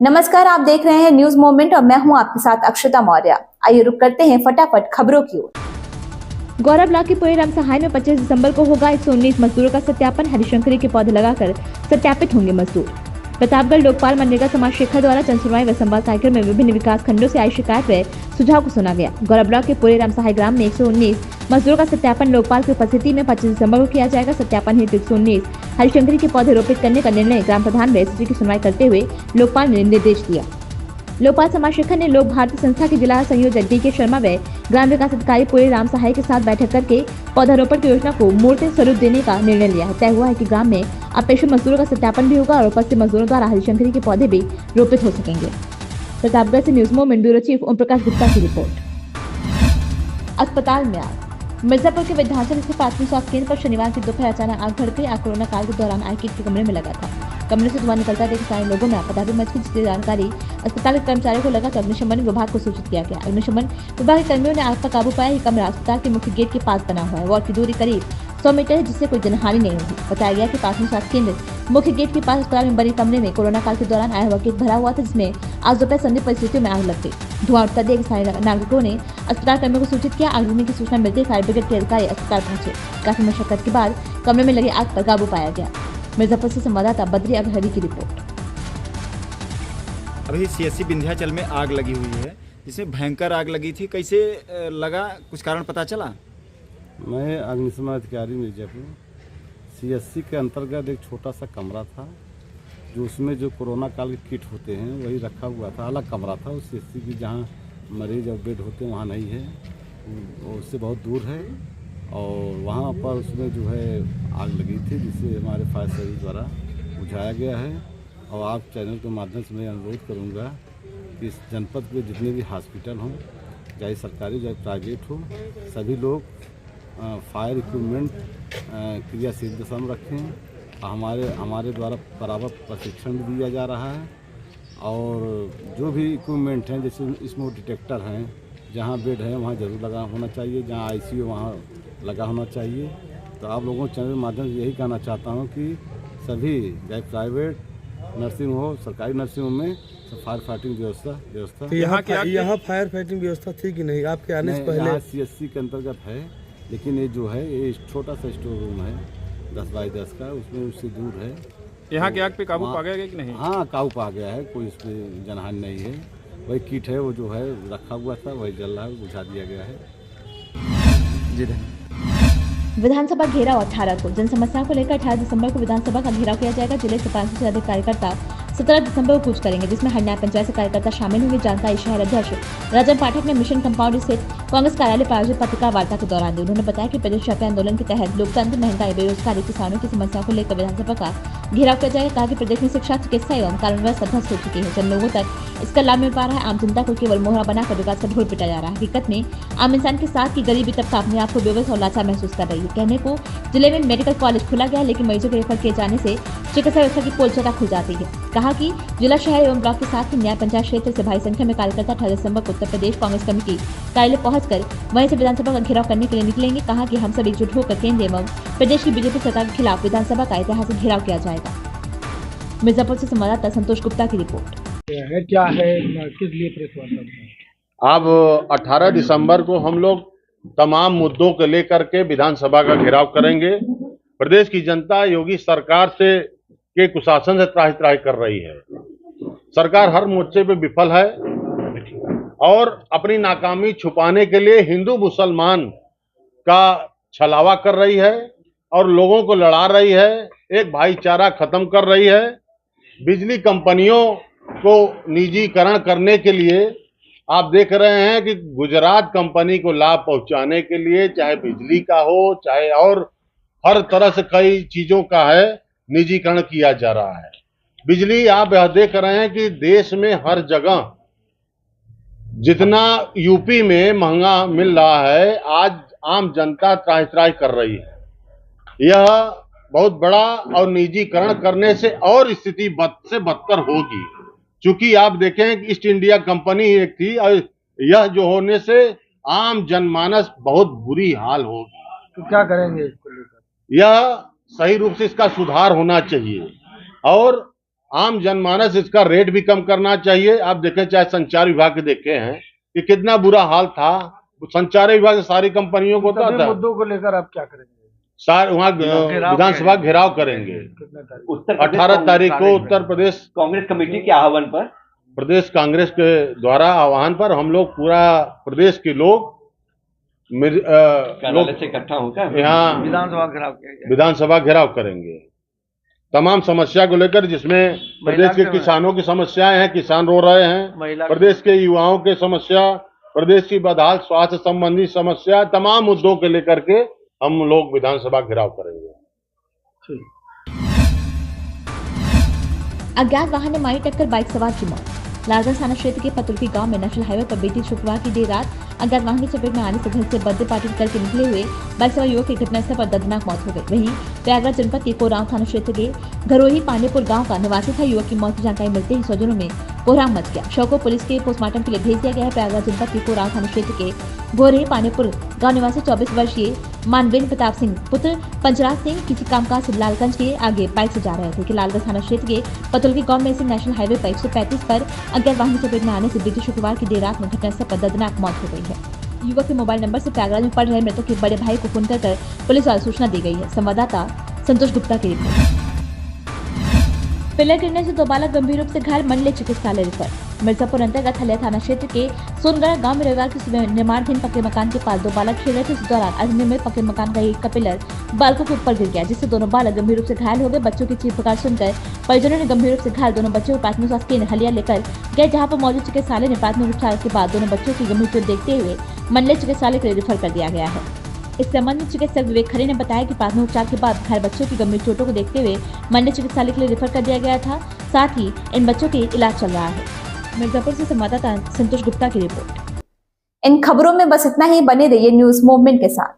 नमस्कार, आप देख रहे हैं न्यूज मोमेंट और मैं हूं आपके साथ अक्षता मौर्य। आइए रुक करते हैं फटाफट खबरों की ओर। गौरव ब्लॉक के पुरेराम सहाय में 25 दिसंबर को होगा 119 मजदूरों का सत्यापन। हरिशंकरी के पौधे लगाकर सत्यापित होंगे मजदूर। प्रतापगढ़ लोकपाल मनरेगा समाज शेखर द्वारा जनसुनवाई व संवाद कार्यक्रम में विभिन्न विकास खंडों से आई शिकायत व सुझाव को सुना गया। गौरव ब्लॉक के पुरेराम सहाय ग्राम में 119 मजदूरों का सत्यापन लोकपाल की उपस्थिति में 25 दिसंबर को किया जाएगा। सत्यापन हेतु 119 हरिशंकरी के पौधे रोपित करने का निर्णय ग्राम प्रधान व एसडीओ की सुनवाई करते हुए लोकपाल ने निर्देश दिया। लोकपाल समाज शेखर ने लोक भारती संस्था के जिला संयोजक डी.के. शर्मा व ग्राम विकास अधिकारी पुरेराम सहाय के साथ बैठक करके पौधारोपण की योजना को मूर्त स्वरूप देने का निर्णय लिया है। तय हुआ है कि ग्राम में अपेक्षित मजदूरों का सत्यापन भी होगा और उपस्थित मजदूरों द्वारा हरिशंकरी के पौधे भी रोपित हो सकेंगे। प्रतापगढ़ से news moment bureau chief Om Prakash Gupta की रिपोर्ट। अस्पताल में आग। मिर्जापुर के विद्याचल स्थित प्राथमिक स्वास्थ्य केंद्र पर शनिवार की दोपहर अचानक आग भड़क गई। आग कोरोना काल के दौरान आई किट के कमरे में लगा था। कमरे से धुआं निकलता देख स्थानीय लोगों में आपत्ति मच गई, जिसकी जानकारी अस्पताल के कर्मचारियों को लगा तो अग्निशमन विभाग को सूचित किया गया। अग्निशमन विभाग के कर्मियों ने आग पर काबू पाया। यह कमरा अस्पताल के मुख्य गेट के पास बना हुआ है। वार्ड की दूरी करीब 100 मीटर है, जिससे कोई जनहानि नहीं होगी। बताया गया कि प्राथमिक स्वास्थ्य केंद्र मुख्य गेट के पास अस्पताल में बने कमरे में कोरोना काल के दौरान आया हुआ किट भरा हुआ था, जिसमें आज दोपहर संदिग्ध परिस्थितियों में आग लग गई। धुआं उठता देख स्थानीय नागरिकों ने अस्पताल कर्मियों को सूचित किया। आग लगने की सूचना मिलते ही फायर ब्रिगेड के अधिकारी अस्पताल पहुंचे। काफी मशक्कत के बाद कमरे में लगी आग पर काबू पाया गया। मिर्जापुर से संवाददाता बद्री अगहरी की रिपोर्ट। अभी सीएससी विंध्याचल में आग लगी हुई है, जिसमें भयंकर आग लगी थी। कैसे लगा, कुछ कारण पता चला? मैं अग्निशमन अधिकारी मिर्जापुर सीएससी के अंतर्गत एक छोटा सा कमरा था, जो उसमें जो कोरोना काल के किट होते हैं वही रखा हुआ था। अलग कमरा था उस सीएससी की, जहाँ मरीज और बेड होते हैं वहाँ नहीं है, वो उससे बहुत दूर है। और वहाँ पर उसमें जो है आग लगी थी, जिसे हमारे फायर सर्विस द्वारा बुझाया गया है। और आप चैनल के माध्यम से मैं अनुरोध करूँगा कि इस जनपद के जितने भी हॉस्पिटल हों, चाहे सरकारी चाहे प्राइवेट हो, सभी लोग फायर इक्विपमेंट क्रियाशील दशा में रखें। हमारे द्वारा बराबर प्रशिक्षण भी दिया जा रहा है। और जो भी इक्विपमेंट हैं, जैसे स्मोक डिटेक्टर हैं, जहाँ बेड है वहाँ जरूर लगा होना चाहिए, जहाँ आईसीयू वहाँ लगा होना चाहिए। तो आप लोगों के चैनल के माध्यम से यही कहना चाहता हूँ कि सभी चाहे प्राइवेट नर्सिंग हो, सरकारी नर्सिंग होम में फायर फाइटिंग व्यवस्था तो यहाँ फायर फाइटिंग व्यवस्था थी कि नहीं आपके आने से पहले? सीएससी के अंतर्गत है, लेकिन ये जो है ये छोटा सा स्टोर रूम है 10 बाई 10 का, उसमें उससे दूर है। यहाँ की आग पे काबू पा गया कि नहीं? हाँ, काबू पा गया है, कोई इसमें जनहानि नहीं है। वही किट है, वो जो है रखा हुआ था, वही जल रहा है, बुझा दिया गया है। जी विधानसभा घेराव 18 को। जन समस्याओं को लेकर 18 दिसंबर को विधानसभा का घेराव किया जाएगा। जिले से 500 से अधिक कार्यकर्ता 17 दिसंबर को कूच करेंगे, जिसमें हर न्याय पंचायत से कार्यकर्ता शामिल होंगे। जानकारी शहर अध्यक्ष राजन पाठक ने मिशन कंपाउंड स्थित कांग्रेस कार्यालय पर आयोजित पत्रकार वार्ता के दौरान दी। उन्होंने बताया कि प्रदेश व्यापी आंदोलन के तहत लोकतंत्र, महंगाई, बेरोजगारी, किसानों की समस्याओं को लेकर विधानसभा का घेराव किया जाएगा। कहा कि प्रदेश में शिक्षा, चिकित्सा एवं कानून व्यवस्था ध्वस्त हो चुकी है। जन लोगों तक इसका लाभ मिल पा रहा है। आम जनता को केवल मोहरा बनाकर विकास का ढोल पिटा जा रहा है। हकीकत में आम इंसान के साथ की गरीबी तबका अपने आप को बेबस और लाचार महसूस कर रही है। कहने को जिले में मेडिकल कॉलेज खुला गया, लेकिन मरीजों के रेफर किए जाने से चिकित्सा व्यवस्था की पोल खुल जाती है। कहा कि जिला, शहर एवं ब्लॉक के साथ ही न्याय पंचायत क्षेत्र से भारी संख्या में कार्यकर्ता 18 दिसंबर को उत्तर प्रदेश कांग्रेस कमेटी कार्यालय पहुंचकर वहीं से विधानसभा का घेराव करने के लिए निकलेंगे। कहा कि हम सब एकजुट होकर केंद्र एवं प्रदेश की बीजेपी सरकार के खिलाफ विधानसभा का ऐतिहासिक घेराव किया जाएगा। मिर्जापुर से संवाददाता संतोष गुप्ता की रिपोर्ट। क्या है किस लिए प्रेस वार्ता? अब 18 दिसंबर को हम लोग तमाम मुद्दों को लेकर के विधानसभा का घेराव करेंगे। प्रदेश की जनता योगी सरकार से के कुशासन से त्राहि त्राहि कर रही है। सरकार हर मोर्चे पे विफल है और अपनी नाकामी छुपाने के लिए हिंदू मुसलमान का छलावा कर रही है और लोगों को लड़ा रही है, एक भाईचारा खत्म कर रही है। बिजली कंपनियों को निजीकरण करने के लिए आप देख रहे हैं कि गुजरात कंपनी को लाभ पहुंचाने के लिए, चाहे बिजली का हो चाहे और हर तरह से कई चीजों का है निजीकरण किया जा रहा है। बिजली आप यह देख रहे हैं कि देश में हर जगह जितना यूपी में महंगा मिल रहा है, आज आम जनता त्राहि त्राहि कर रही है। यह बहुत बड़ा और निजीकरण करने से और स्थिति बद से बदतर होगी। चूंकि आप देखें कि ईस्ट इंडिया कंपनी एक थी और यह जो होने से आम जनमानस बहुत बुरी हाल होगी। तो क्या करेंगे इसको लेकर? यह सही रूप से इसका सुधार होना चाहिए और आम जनमानस इसका रेट भी कम करना चाहिए। आप देखें, चाहे संचार विभाग के देखे हैं कि कितना बुरा हाल था। संचार विभाग से सारी कंपनियों को सभी था, मुद्दों को लेकर आप क्या करेंगे? वहाँ विधानसभा घेराव करेंगे। कितने तारीख? 18 तारीख को उत्तर प्रदेश कांग्रेस कमेटी के आह्वान पर, प्रदेश कांग्रेस के द्वारा आह्वान पर हम लोग पूरा प्रदेश के लोग कार्यालय से इकट्ठा होकर यहाँ विधानसभा घेराव करेंगे। तमाम समस्या को लेकर, जिसमें प्रदेश के किसानों की समस्याएं हैं, किसान रो रहे हैं, प्रदेश के युवाओं की समस्या, प्रदेश की बदहाल स्वास्थ्य संबंधी समस्या, तमाम मुद्दों के लेकर के हम लोग विधानसभा घेराव करेंगे। अज्ञात वाहन ने मारी टक्कर, बाइक सवार की मौत। लालगंज थाना क्षेत्र के पतुलकी गांव में नेशनल हाईवे पर बीती शुक्रवार की देर रात अज्ञात वाहन की चपेट में आने से घर से बर्थडे पार्टी करके निकले हुए बाइक सवार युवक की घटनास्थल पर दर्दनाक मौत हो गई। वहीं प्रयागराज जनपद के कोरांव थाना क्षेत्र के घरोही पांडेपुर गांव का निवासी था। युवक की मौत की जानकारी मिलते ही स्वजनों में कोहराम मच गया। शव को पुलिस के पोस्टमार्टम के लिए भेज दिया गया है। प्रयागराज जनपद के कोरांव थाना क्षेत्र के घरोही पांडेपुर गाँव निवासी 24 वर्षीय मानवेंद्र प्रताप सिंह पुत्र पंचराज सिंह किसी कामकाज से लालगंज के आगे बाइक से जा रहे थे कि लालगंज थाना क्षेत्र के पतुलकी गांव में से नेशनल हाईवे पर 135 पर अज्ञात वाहन की चपेट में आने से बीते शुक्रवार की देर रात में घटनास्थल पर दर्दनाक मौत हो गई है। युवक के मोबाइल नंबर से प्रयागराज में पढ़ रहे मृतक के बड़े भाई को फोन कर पुलिस द्वारा सूचना दी गई है। संवाददाता संतोष गुप्ता की रिपोर्ट। पिलर गिरने से 2 बालक गंभीर रूप से घायल, मंडले चिकित्सालय रेफर। मिर्जापुर अंतर्गत हलिया थाना क्षेत्र के सोनगढ़ गांव में रविवार की सुबह निर्माणाधीन पक्के मकान के पास 2 बालक खेल रहे थे। इस दौरान अनिर्मित पक्के मकान का एक पिलर बालकों के ऊपर गिर गया, जिससे दोनों बालक गंभीर रूप से घायल हो गए। बच्चों की चीख पुकार सुनकर परिजनों ने गंभीर रूप से घायल दोनों बच्चों को प्राथमिक स्वास्थ्य केंद्र हलिया लेकर गए, जहाँ पर मौजूद चिकित्सालय ने प्राथमिक उपचार के बाद दोनों बच्चों की गंभीर चोट देखते हुए मंडले चिकित्सालय के लिए रेफर कर दिया गया है। इस संबंध में चिकित्सक विवेक खरे ने बताया कि प्राथमिक उपचार के बाद घायल बच्चों की गंभीर चोटों को देखते हुए मंडले चिकित्सालय के लिए रेफर कर दिया गया था। साथ ही इन बच्चों के इलाज चल रहा है। मिर्जापुर से संवाददाता संतोष गुप्ता की रिपोर्ट। इन खबरों में बस इतना ही। बने रहिए न्यूज मूवमेंट के साथ।